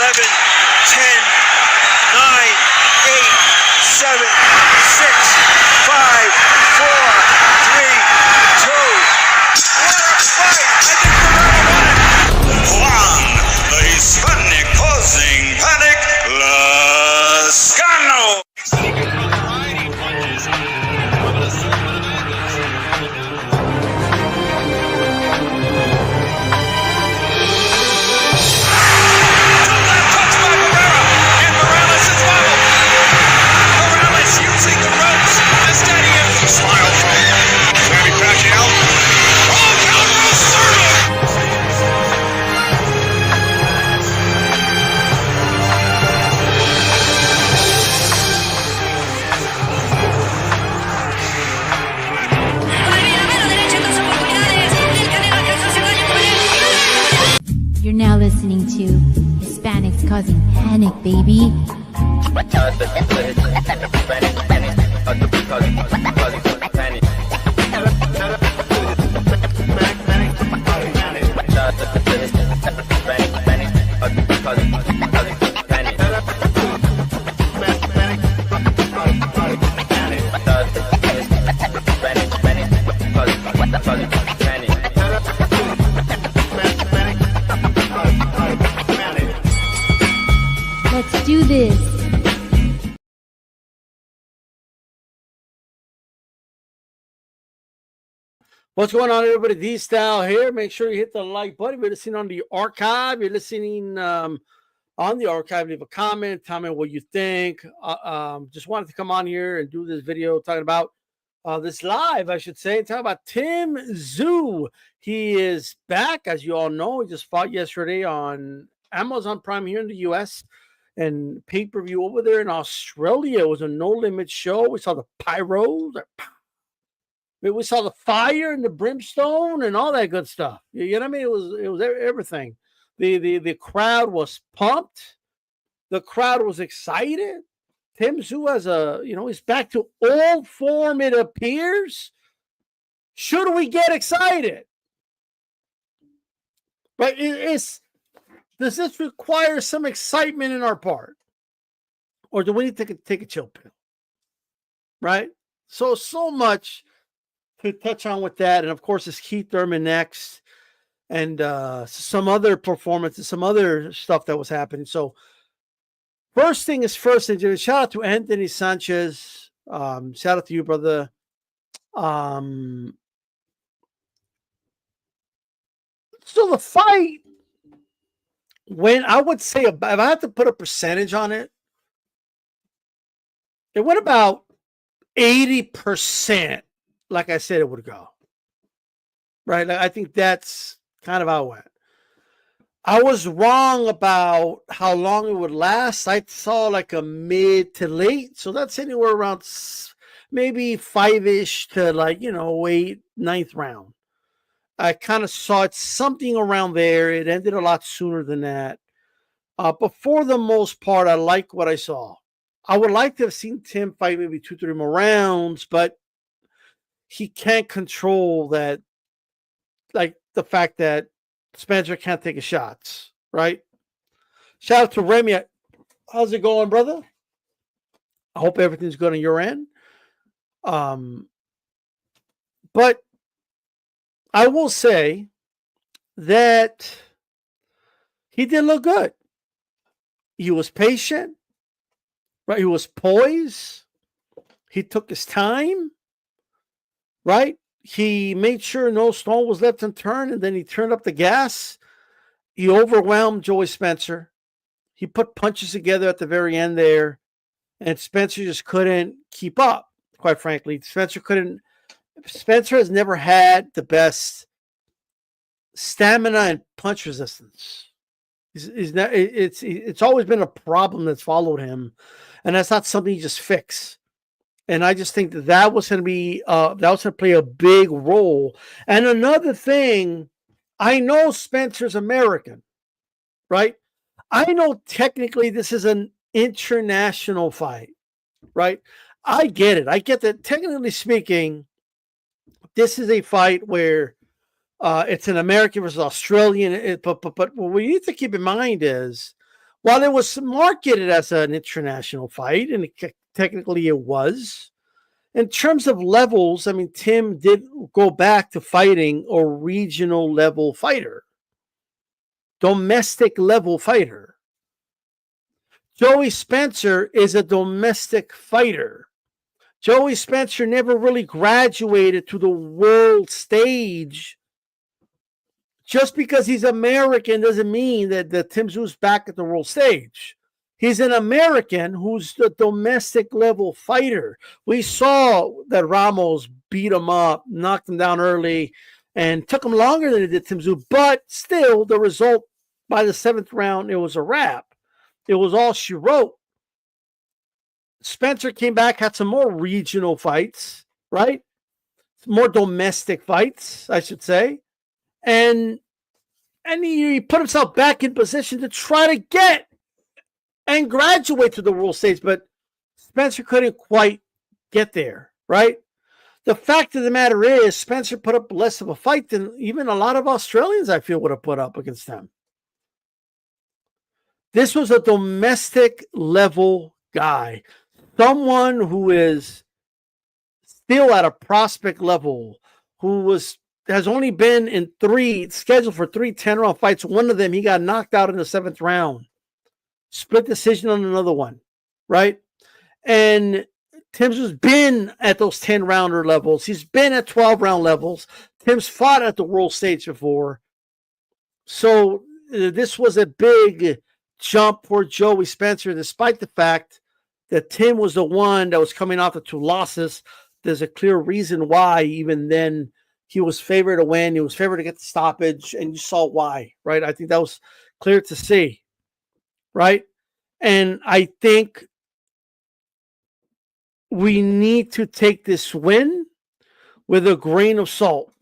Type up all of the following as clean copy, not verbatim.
10, 9, 8, 7, 6, 5, 4, 3, 2. What a fight! I think Thurman won it. Juan, the Hispanic causing panic, Lascano. You're now listening to Hispanics Causing Panic, baby. Let's do this. What's going on, everybody? D-Style here. Make sure you hit the like button. If you're listening on the archive, you're listening on the archive, leave a comment, tell me what you think. Just wanted to come on here and do this video talking about this live, I should say, talking about Tszyu. He is back, as you all know. He just fought yesterday on Amazon Prime here in the U.S. and pay-per-view over there in Australia. It was a no-limit show. We saw the pyros. We saw the fire and the brimstone and all that good stuff. You know what I mean? It was everything. The crowd was pumped. The crowd was excited. Tszyu has he's back to old form, it appears. Should we get excited? But does this require some excitement in our part? Or do we need to take a chill pill? Right? So much to touch on with that. And of course, it's Keith Thurman next. And some other performances, some other stuff that was happening. So first thing is first, and shout out to Anthony Sanchez. Shout out to you, brother. So the fight, when I would say, if I had to put a percentage on it, it went about 80%, like I said it would go. Right? Like, I think that's kind of how it went. I was wrong about how long it would last. I saw like a mid to late. So that's anywhere around maybe 5-ish to 8th, 9th round. I kind of saw it something around there. It ended a lot sooner than that. But for the most part, I like what I saw. I would like to have seen Tim fight maybe 2-3 more rounds, but he can't control that, like the fact that Spencer can't take his shots, right? Shout out to Remy. How's it going, brother? I hope everything's good on your end. But I will say that he did look good. He was patient, right? He was poised. He took his time, right? He made sure no stone was left unturned, and then he turned up the gas. He overwhelmed Joey Spencer. He put punches together at the very end there, and Spencer just couldn't keep up, quite frankly. Spencer has never had the best stamina and punch resistance. It's always been a problem that's followed him, and that's not something you just fix. And I just think that was going to play a big role. And another thing, I know Spencer's American, right? I know technically this is an international fight, right? I get it. I get that technically speaking, this is a fight where it's an American versus Australian. But what you need to keep in mind is while it was marketed as an international fight, and technically it was, in terms of levels, I mean, Tim did go back to fighting a regional level fighter, domestic level fighter. Joey Spencer is a domestic fighter. Joey Spencer never really graduated to the world stage. Just because he's American doesn't mean that Tim Tszyu's back at the world stage. He's an American who's the domestic level fighter. We saw that Ramos beat him up, knocked him down early, and took him longer than it did Tim Tszyu. But still, the result by the 7th round, it was a wrap. It was all she wrote. Spencer came back, had some more regional fights, right? More domestic fights, I should say. And he put himself back in position to try to get and graduate to the world stage, but Spencer couldn't quite get there, right? The fact of the matter is, Spencer put up less of a fight than even a lot of Australians, I feel, would have put up against him. This was a domestic level guy, someone who is still at a prospect level, who has only been in scheduled for 3 10-round fights. One of them, he got knocked out in the 7th round. Split decision on another one, right? And Tim's has been at those 10-rounder levels. He's been at 12-round levels. Tim's fought at the world stage before. So this was a big jump for Joey Spencer, despite the fact that Tim was the one that was coming off the 2 losses. There's a clear reason why, even then, he was favored to win. He was favored to get the stoppage, and you saw why, right? I think that was clear to see. Right? And I think we need to take this win with a grain of salt.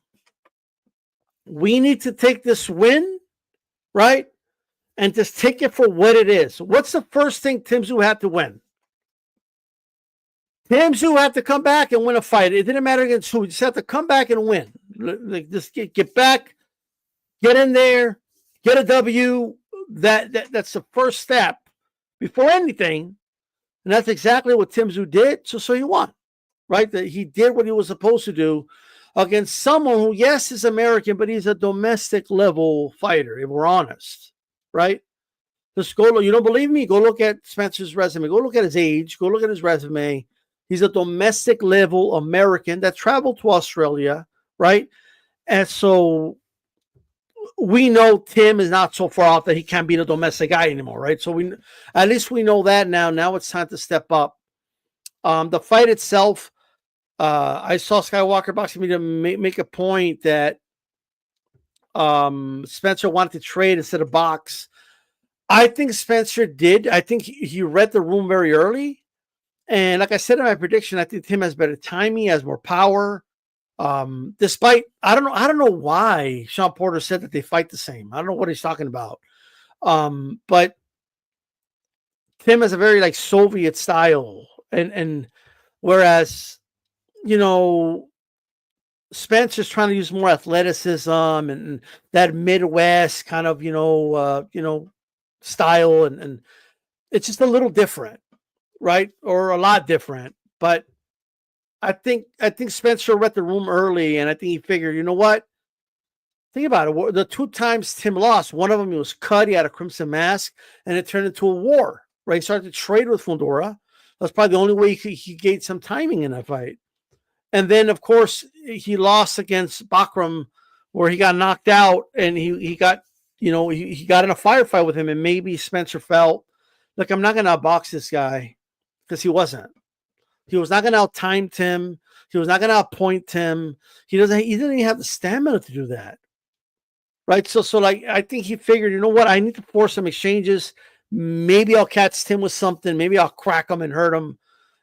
We need to take this win, right? And just take it for what it is. What's the first thing Tim Tszyu had to win? Tim Tszyu had to come back and win a fight. It didn't matter against who. He just had to come back and win. Like, just get back, get in there, get a W. That's the first step before anything, and that's exactly what Tim Tszyu did. So he won, right? That he did what he was supposed to do against someone who, yes, is American, but he's a domestic level fighter. If we're honest, right? Just go. You don't believe me? Go look at Spencer's resume. Go look at his age. Go look at his resume. He's a domestic level American that traveled to Australia, right? And so we know Tim is not so far out that he can't be the domestic guy anymore, right? So at least we know that now. Now it's time to step up. The fight itself, I saw Skywalker Boxing Media make a point that Spencer wanted to trade instead of box. I think Spencer did. I think he read the room very early. And like I said in my prediction, I think Tim has better timing, has more power. Despite, I don't know why Sean Porter said that they fight the same. I don't know what he's talking about. But Tim has a very like Soviet style, and whereas, you know, Spencer's trying to use more athleticism and that Midwest kind of, style, and it's just a little different, right? Or a lot different, but I think Spencer read the room early, and I think he figured, you know what? Think about it. The 2 times Tim lost, one of them he was cut, he had a crimson mask, and it turned into a war, right? He started to trade with Fundora. That's probably the only way he gained some timing in that fight. And then, of course, he lost against Bakram, where he got knocked out, and he got, he got in a firefight with him, and maybe Spencer felt, look, I'm not going to outbox this guy, because he wasn't. He was not going to out-time Tim. He was not going to outpoint Tim. He didn't even have the stamina to do that. Right? So like, I think he figured, you know what? I need to force some exchanges. Maybe I'll catch Tim with something. Maybe I'll crack him and hurt him.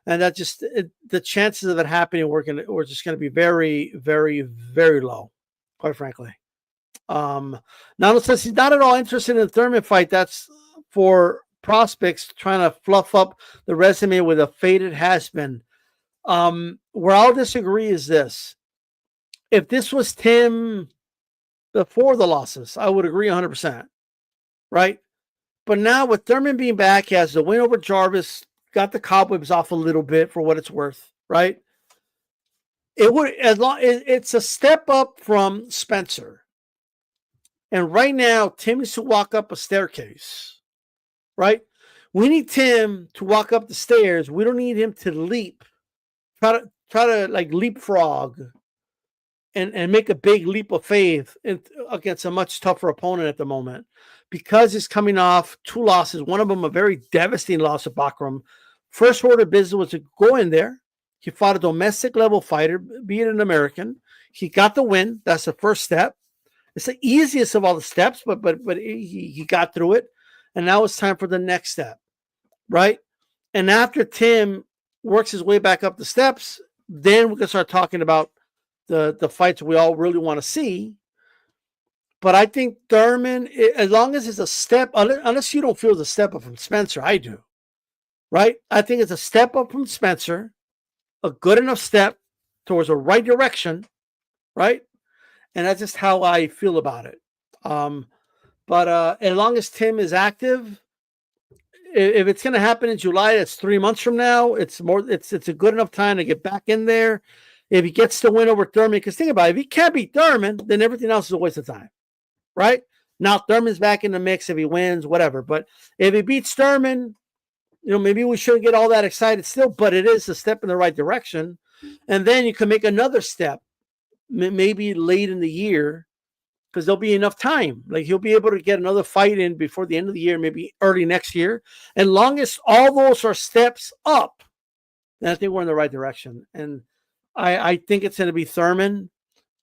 And that just, the chances of it happening were just going to be very, very, very low, quite frankly. Now, since he's not at all interested in the Thurman fight, that's for prospects trying to fluff up the resume with a faded has-been. Where I'll disagree is this. If this was Tim before the losses, I would agree 100%, right? But now with Thurman being back, he has the win over Jarvis, got the cobwebs off a little bit for what it's worth, right? It would as long it's a step up from Spencer. And right now, Tim needs to walk up a staircase, right? We need Tim to walk up the stairs. We don't need him to leap, try to like leapfrog and make a big leap of faith against a much tougher opponent at the moment, because he's coming off 2 losses. One of them a very devastating loss at Bakram. First order of business was to go in there. He fought a domestic level fighter, be it an American. He got the win. That's the first step. It's the easiest of all the steps, but he got through it, and now it's time for the next step, right? And after Tim works his way back up the steps, then we can start talking about the fights we all really want to see. But I think Thurman, as long as it's a step, unless you don't feel the step up from Spencer, I do, right? I think it's a step up from Spencer, a good enough step towards the right direction, right? And that's just how I feel about it. But as long as Tim is active, if it's going to happen in July, that's 3 months from now. It's a good enough time to get back in there. If he gets the win over Thurman, because think about it, if he can't beat Thurman, then everything else is a waste of time, right? Now Thurman's back in the mix if he wins, whatever. But if he beats Thurman, maybe we shouldn't get all that excited still, but it is a step in the right direction. And then you can make another step, maybe late in the year, because there'll be enough time. Like he'll be able to get another fight in before the end of the year, maybe early next year. And long as all those are steps up, then I think we're in the right direction. And I think it's going to be Thurman,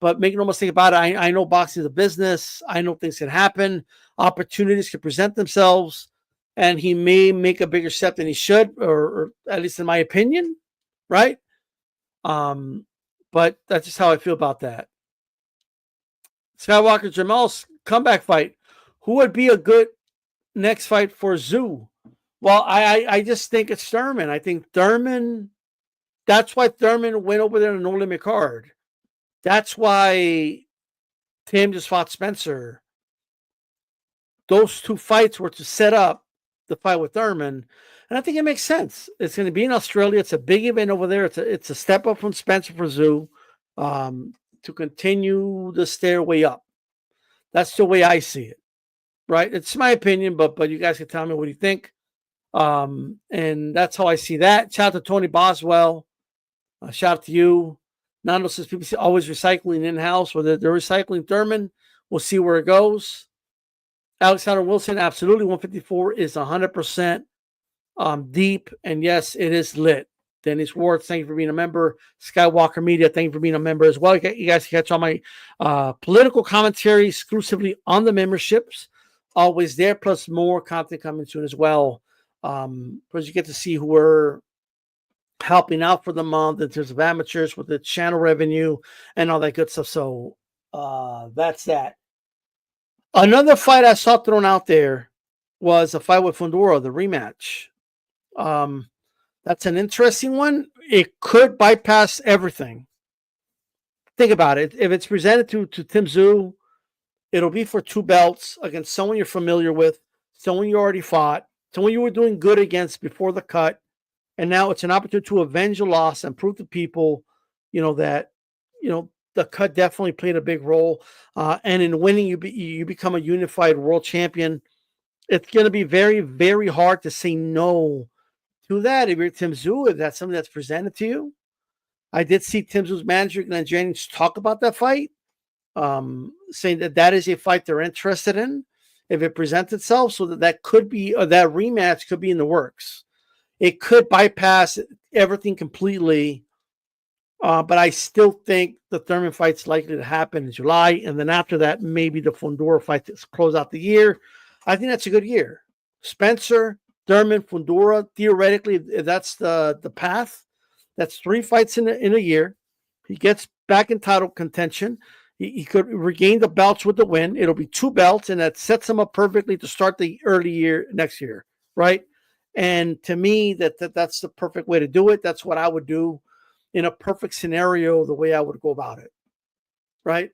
but make no mistake about it. I know boxing is a business. I know things can happen. Opportunities can present themselves, and he may make a bigger step than he should, or at least in my opinion, right? But that's just how I feel about that. Skywalker Jamal's comeback fight. Who would be a good next fight for Tszyu? Well, I just think it's Thurman. I think Thurman. That's why Thurman went over there on a no limit card. That's why Tim just fought Spencer. Those 2 fights were to set up the fight with Thurman. And I think it makes sense. It's going to be in Australia. It's a big event over there. It's a step up from Spencer for Tszyu to continue the stairway up. That's the way I see it, right? It's my opinion, but you guys can tell me what you think. And that's how I see that. Shout out to Tony Boswell. Shout out to you. Nando says people always recycling in-house. Whether they're recycling Thurman, we'll see where it goes. Alexander Wilson, absolutely. 154 is 100% deep. And yes, it is lit. Dennis Ward, thank you for being a member. Skywalker Media, thank you for being a member as well. You guys can catch all my political commentary exclusively on the memberships. Always there, plus more content coming soon as well. Because you get to see who we're helping out for the month in terms of amateurs with the channel revenue and all that good stuff. So that's that. Another fight I saw thrown out there was a fight with Fundora, the rematch. That's an interesting one. It could bypass everything. Think about it. If it's presented to Tim Tszyu, it'll be for 2 belts against someone you're familiar with, someone you already fought, someone you were doing good against before the cut. And now it's an opportunity to avenge a loss and prove to people, that, the cut definitely played a big role. And in winning, you become a unified world champion. It's going to be very, very hard to say no to that if you're Tim Tszyu, if that's something that's presented to you. I did see Tim Tszyu's manager, Glenn Jennings, talk about that fight, saying that is a fight they're interested in if it presents itself, so that could be, or that rematch could be in the works. It could bypass everything completely, but I still think the Thurman fight's likely to happen in July, and then after that, maybe the Fundora fight to close out the year. I think that's a good year. Spencer, Thurman, Fundora, theoretically, if that's the path, that's 3 fights in a year. He gets back in title contention. He could regain the belts with the win. It'll be 2 belts, and that sets him up perfectly to start the early year next year, right? And to me, that's the perfect way to do it. That's what I would do in a perfect scenario, the way I would go about it, right?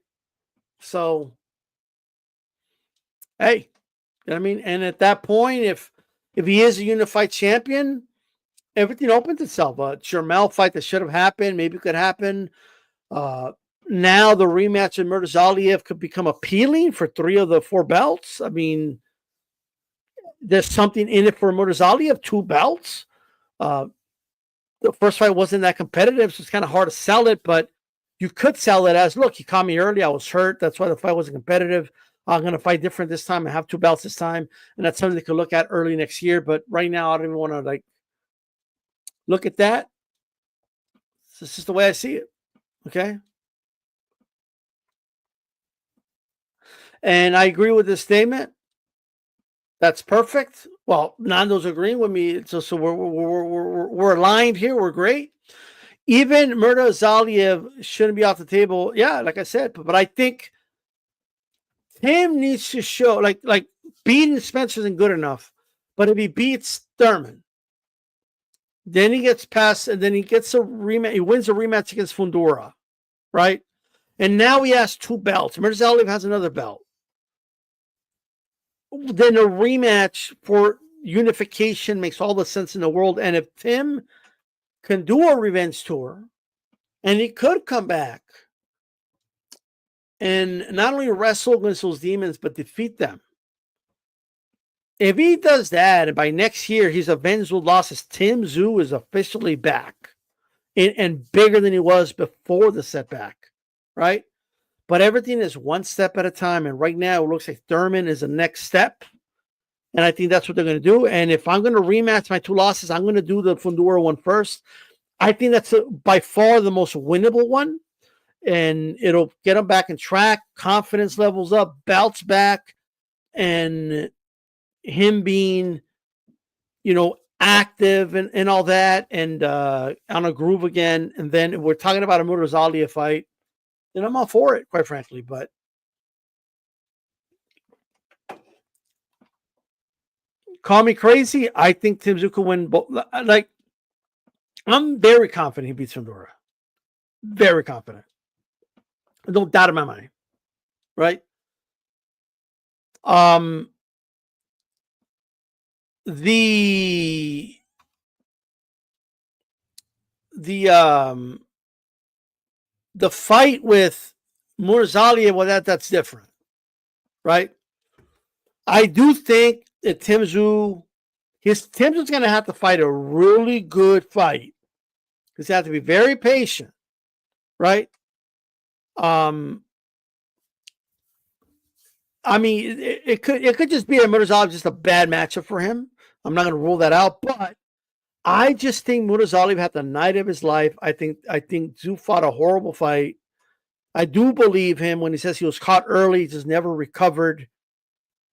So, hey, You know what I mean? And at that point, if he is a unified champion, everything opens itself. Jermel fight that should have happened, maybe could happen. Now the rematch of Murtazaliev could become appealing for 3 of the 4 belts. I mean, there's something in it for Murtazaliev, 2 belts. The first fight wasn't that competitive, so it's kind of hard to sell it, but you could sell it as, look, he caught me early, I was hurt, that's why the fight wasn't competitive. I'm going to fight different this time and have 2 belts this time, and that's something they could look at early next year, but right now I don't even want to look at that. This is the way I see it, okay? And I agree with this statement. That's perfect. Well, Nando's agreeing with me, so we're aligned here. We're great. Even Murtazaliev shouldn't be off the table. Yeah, like I said, but I think Tim needs to show like beating Spencer isn't good enough. But if he beats Thurman, then he gets past, and then he gets a rematch. He wins a rematch against Fundora, right? And now he has 2 belts. Murtazaliev has another belt. Then a rematch for unification makes all the sense in the world. And if Tim can do a revenge tour, and he could come back and not only wrestle against those demons, but defeat them. If he does that, and by next year he's avenged those losses, Tszyu is officially back and bigger than he was before the setback, right? But everything is one step at a time. And right now it looks like Thurman is the next step. And I think that's what they're going to do. And if I'm going to rematch my 2 losses, I'm going to do the Fundora one first. I think that's by far the most winnable one. And it'll get him back in track. Confidence levels up, belts back. And him being, active and all that. And on a groove again. And then we're talking about a Murtazaliev fight. And I'm all for it, quite frankly. But call me crazy. I think Tszyu could win both. I'm very confident he beats Fundora. Very confident. No doubt in my mind. Right? The fight with Murtazaliev, well, that's different, right? I do think that Tszyu's going to have to fight a really good fight. He's going to have to be very patient, right? I mean, it could just be a Murtazaliev, just a bad matchup for him. I'm not going to rule that out, but I just think Murtazaliev had the night of his life. I think Tszyu fought a horrible fight. I do believe him when he says he was caught early, just never recovered.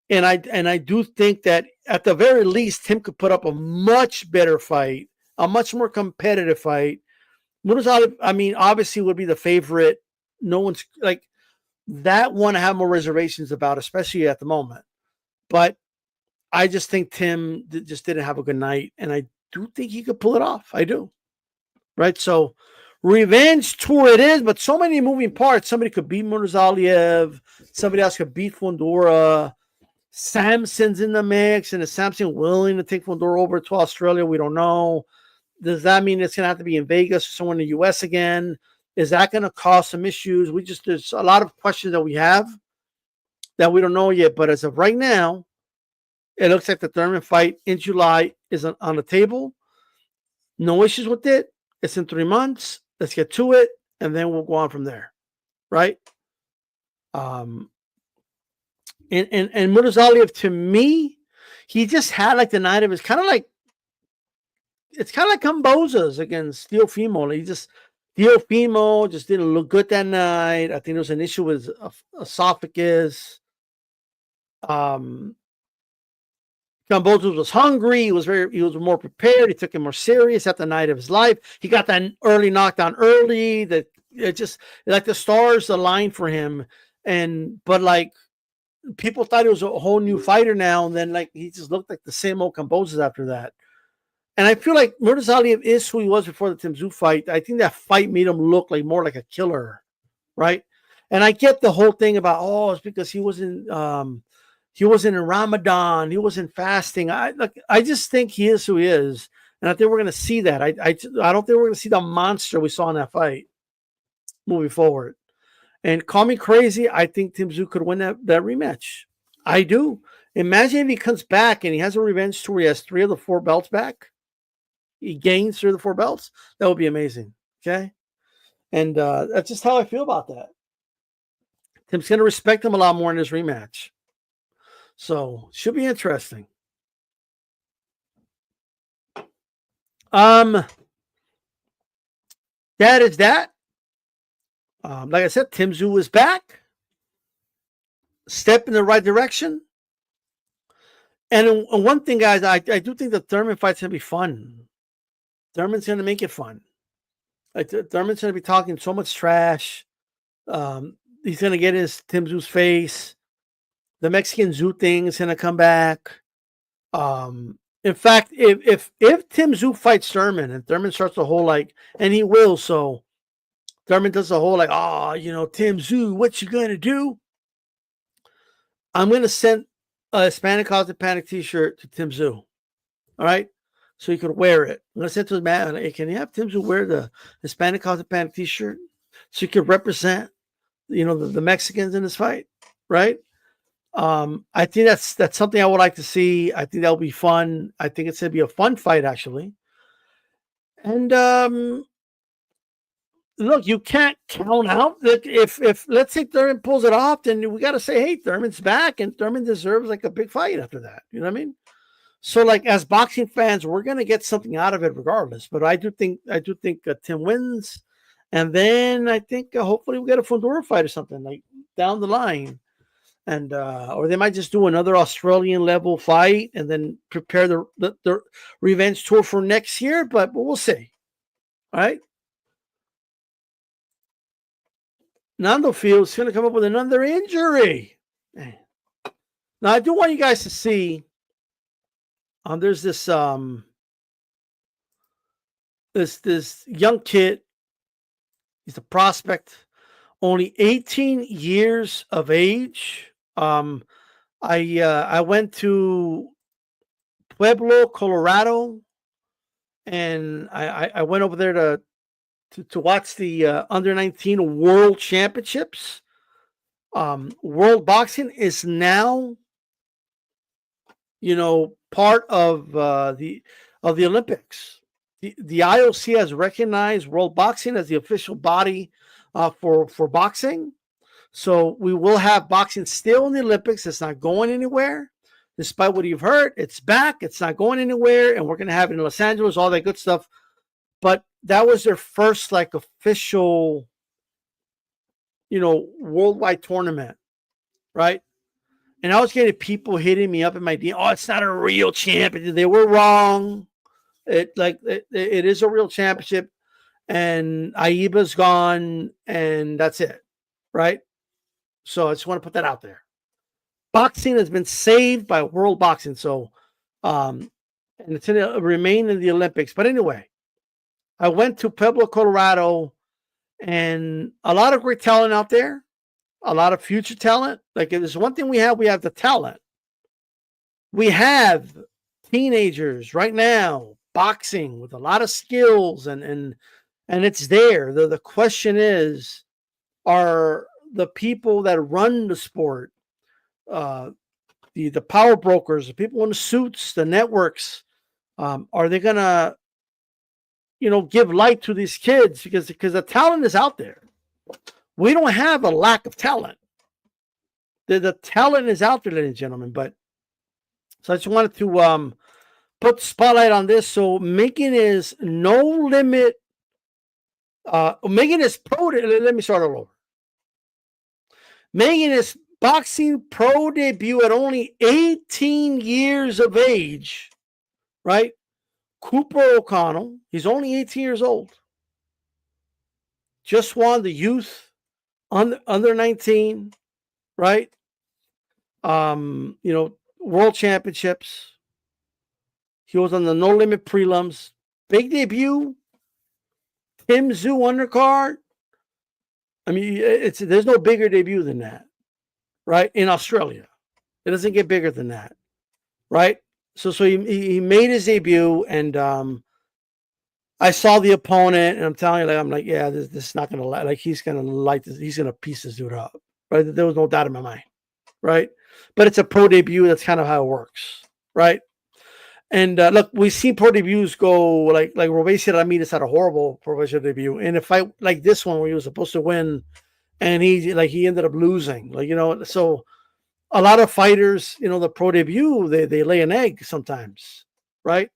And I do think that at the very least, Tim could put up a much better fight, a much more competitive fight. Murtazaliev, I mean, obviously would be the favorite. No one's like that one I have more reservations about, especially at the moment. But I just think Tim just didn't have a good night. And I do think he could pull it off. I do. Right? So revenge tour it is, but so many moving parts. Somebody could beat Murtazaliev. Somebody else could beat Fundora. Samson's in the mix, and is Samson willing to take Fundora over to Australia? We don't know. Does that mean it's going to have to be in Vegas or somewhere in the U.S. again? Is that going to cause some issues? There's a lot of questions that we have that we don't know yet. But as of right now, it looks like the Thurman fight in July is on the table. No issues with it. It's in 3 months. Let's get to it, and then we'll go on from there. Right? And Murtazaliev, to me, he just had like the night of his it's kind of like Camboza's against Teofimo. Teofimo just didn't look good that night. I think there was an issue with esophagus. Camboza was hungry. He was more prepared. He took it more serious at the night of his life. He got that early knockdown early. That it just like the stars aligned for him. But like people thought he was a whole new fighter now, and then like he just looked like the same old Cambozas after that. And I feel like Murtazaliev is who he was before the Tszyu fight. I think that fight made him look like more like a killer, right? And I get the whole thing about it's because he wasn't He wasn't in Ramadan. He wasn't fasting. I just think he is who he is, and I think we're going to see that. I don't think we're going to see the monster we saw in that fight moving forward. And call me crazy, I think Tim Tszyu could win that rematch. I do. Imagine if he comes back and he has a revenge tour. He has 3 of the 4 belts back. He gains 3 of the 4 belts. That would be amazing. Okay, and that's just how I feel about that. Tim's going to respect him a lot more in this rematch. So should be interesting. That is that. Like I said, Tim Tszyu is back. Step in the right direction. And one thing, guys, I do think the Thurman fight's going to be fun. Thurman's going to make it fun. Thurman's going to be talking so much trash. He's going to get in Tim Tszyu's face. The Mexican Tszyu thing is going to come back. In fact, if Tim Tszyu fights Thurman and Thurman starts the whole and he will, so Thurman does the whole Tim Tszyu, what you going to do? I'm going to send a Hispanic Cause and Panic t-shirt to Tim Tszyu. All right? So he could wear it. I'm going to send to his man, hey, can you have Tim Tszyu wear the Hispanic Cause and Panic t-shirt so he could represent, the Mexicans in this fight, right? I think that's something I would like to see. I think that'll be fun. I think it's going to be a fun fight, actually. And look, you can't count out that if let's say Thurman pulls it off, then we got to say, hey, Thurman's back, and Thurman deserves a big fight after that. You know what I mean? So, as boxing fans, we're gonna get something out of it regardless. But I do think Tim wins, and then I think hopefully we get a Fundora fight or something down the line, and or they might just do another Australian level fight and then prepare the revenge tour for next year. But we'll see. All right. Nando Fields going to come up with another injury. Now, I do want you guys to see. There's this this young kid. He's a prospect, only 18 years of age. I went to Pueblo, Colorado, and I went over there to watch the under 19 World Championships. World Boxing is now, part of the Olympics. The IOC has recognized World Boxing as the official body for boxing. So we will have boxing still in the Olympics. It's not going anywhere. Despite what you've heard, it's back. It's not going anywhere. And we're going to have it in Los Angeles, all that good stuff. But that was their first official, worldwide tournament, right? And I was getting people hitting me up in my DM. Oh, it's not a real championship. They were wrong. It is a real championship, and Aiba's gone, and that's it, right? So I just want to put that out there. Boxing has been saved by World Boxing, so and it's going to remain in the Olympics. But anyway, I went to Pueblo, Colorado, and a lot of great talent out there. A lot of future talent. If there's one thing we have the talent. We have teenagers right now boxing with a lot of skills, and it's there. The question is, are the people that run the sport, the power brokers, the people in the suits, the networks, are they gonna, give light to these kids because the talent is out there. We don't have a lack of talent. The talent is out there, ladies and gentlemen. But so I just wanted to put the spotlight on this. So Megan is no limit. Megan is pro. Let me start all over. Megan is boxing pro debut at only 18 years of age, right? Cooper O'Connell. He's only 18 years old. Just won the youth under 19, right? World championships. He was on the No Limit prelims. Big debut. Tim Tszyu undercard. I mean, there's no bigger debut than that, right? In Australia. It doesn't get bigger than that, right? So he made his debut, and I saw the opponent, and I'm telling you, I'm like, yeah, this is not gonna like he's gonna light this, he's gonna piece this dude up, right? There was no doubt in my mind, right? But it's a pro debut. That's kind of how it works, right? And look, we've seen pro debuts go like Robesi Ramirez had a horrible professional debut, and a fight like this one where he was supposed to win, and he ended up losing, so. A lot of fighters, the pro debut, they lay an egg sometimes, right?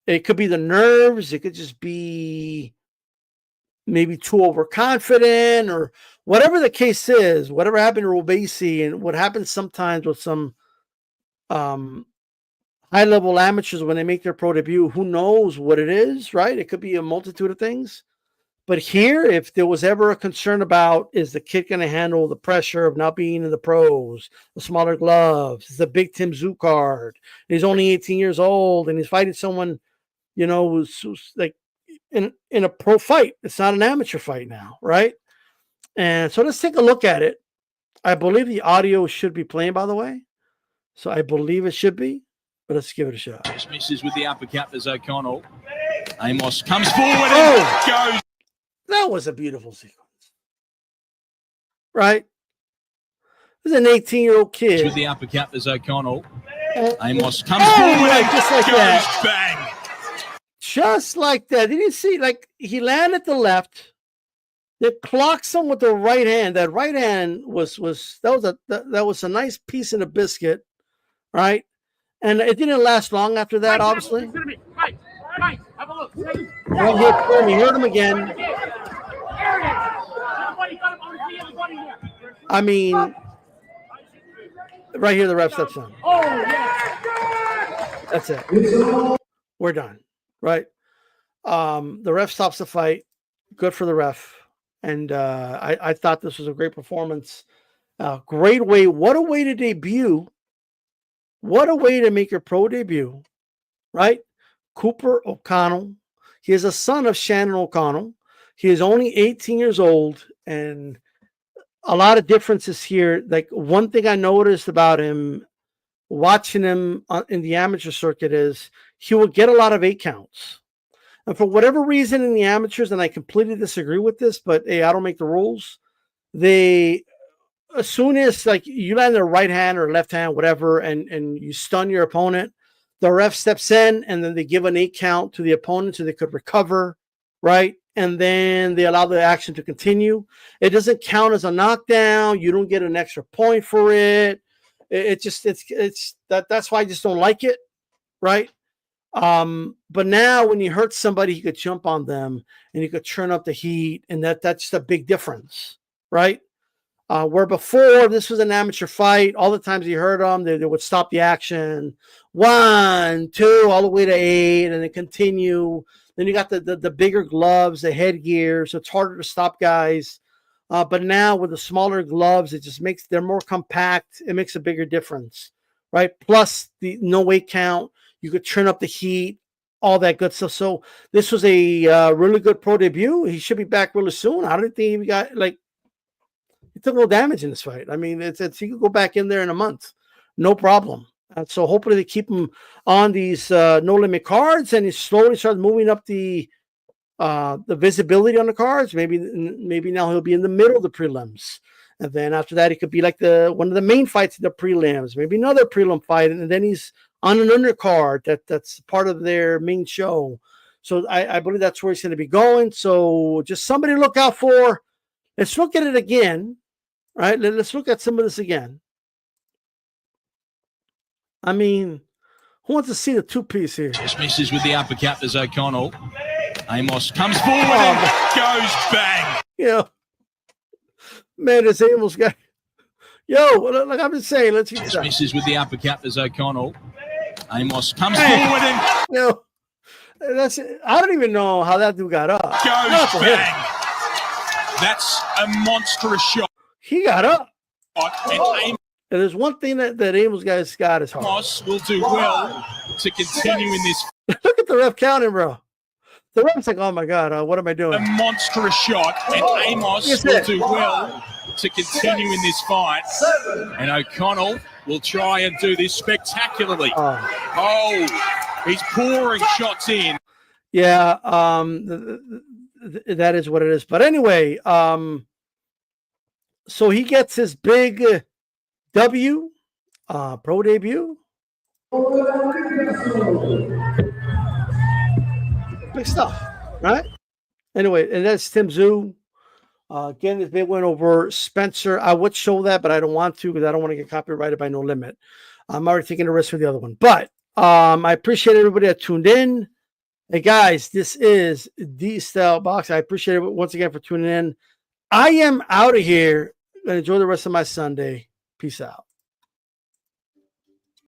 It could be the nerves. It could just be maybe too overconfident or whatever the case is, whatever happened to Robesi and what happens sometimes with some high-level amateurs when they make their pro debut, who knows what it is, right? It could be a multitude of things. But here, if there was ever a concern about, is the kid going to handle the pressure of not being in the pros, the smaller gloves, it's a big Tszyu card, he's only 18 years old, and he's fighting someone, who's like in a pro fight. It's not an amateur fight now, right? And so let's take a look at it. I believe the audio should be playing, by the way. So I believe it should be, but let's give it a shot. Just misses with the uppercut as O'Connell. Amos comes forward and goes. That was a beautiful sequence, right? There's an 18-year-old kid with the uppercut as O'Connell. Amos comes forward and just like goes that. Bang. Just like that. Did you see? Like he landed the left, it clocks him with the right hand. That right hand was a nice piece of the biscuit, right? And it didn't last long after that, obviously. Have a look. One hit, boom, he hurt him again. I mean, right here, the ref steps on. Oh, yeah. That's it. We're done, right? The ref stops the fight. Good for the ref. And I thought this was a great performance. Great way. What a way to debut. What a way to make your pro debut, right? Cooper O'Connell. He is a son of Shannon O'Connell. He is only 18 years old, and a lot of differences here. Like one thing I noticed about him, watching him in the amateur circuit, is he will get a lot of 8 counts. And for whatever reason in the amateurs, and I completely disagree with this, but hey, I don't make the rules. As soon as like you land a right hand or left hand, whatever, and you stun your opponent, the ref steps in and then they give an 8 count to the opponent so they could recover, right? And then they allow the action to continue. It doesn't count as a knockdown. You don't get an extra point for it. That's why I just don't like it, right? But now when you hurt somebody, you could jump on them and you could turn up the heat, and that's just a big difference, right? Where before this was an amateur fight, all the times you heard them, they would stop the action, 1, 2, all the way to 8, and then continue. Then you got the bigger gloves, the headgear, so it's harder to stop guys. But now with the smaller gloves, it just they're more compact. It makes a bigger difference, right? Plus the no weight count, you could turn up the heat, all that good stuff. So this was a really good pro debut. He should be back really soon. I don't think he got he took no damage in this fight. I mean, he could go back in there in a month, no problem. So hopefully they keep him on these no limit cards, and he slowly starts moving up the visibility on the cards. Maybe now he'll be in the middle of the prelims, and then after that he could be like one of the main fights in the prelims. Maybe another prelim fight, and then he's on an undercard that's part of their main show. So I believe that's where he's going to be going. So just somebody to look out for. Let's look at it again. Right, let's look at some of this again. I mean, who wants to see the 2-piece here? Just misses with the uppercut as O'Connell. Amos comes forward and goes bang. Man, this Amos guy. Like I've been saying, let's just misses with the uppercut as O'Connell. Amos comes forward and I don't even know how that dude got up. Goes bang. That's a monstrous shot. He got up. And there's one thing that Amos guy's got is hard. Amos will do well to continue in this. Look at the ref counting, bro. The ref's like, oh my God, what am I A doing? monstrous shot, and Amos Yes, will sir. do well to continue in this fight. And O'Connell will try and do this spectacularly. Oh, he's pouring shots in. Yeah, that is what it is. But anyway, so he gets his big W, pro debut. Big stuff, right? Anyway, and that's Tszyu. Again, his big win over Spencer. I would show that, but I don't want to because I don't want to get copyrighted by No Limit. I'm already taking the risk for the other one. But I appreciate everybody that tuned in. Hey, guys, this is the Style Box. I appreciate it once again for tuning in. I am out of here. Enjoy the rest of my Sunday. Peace out.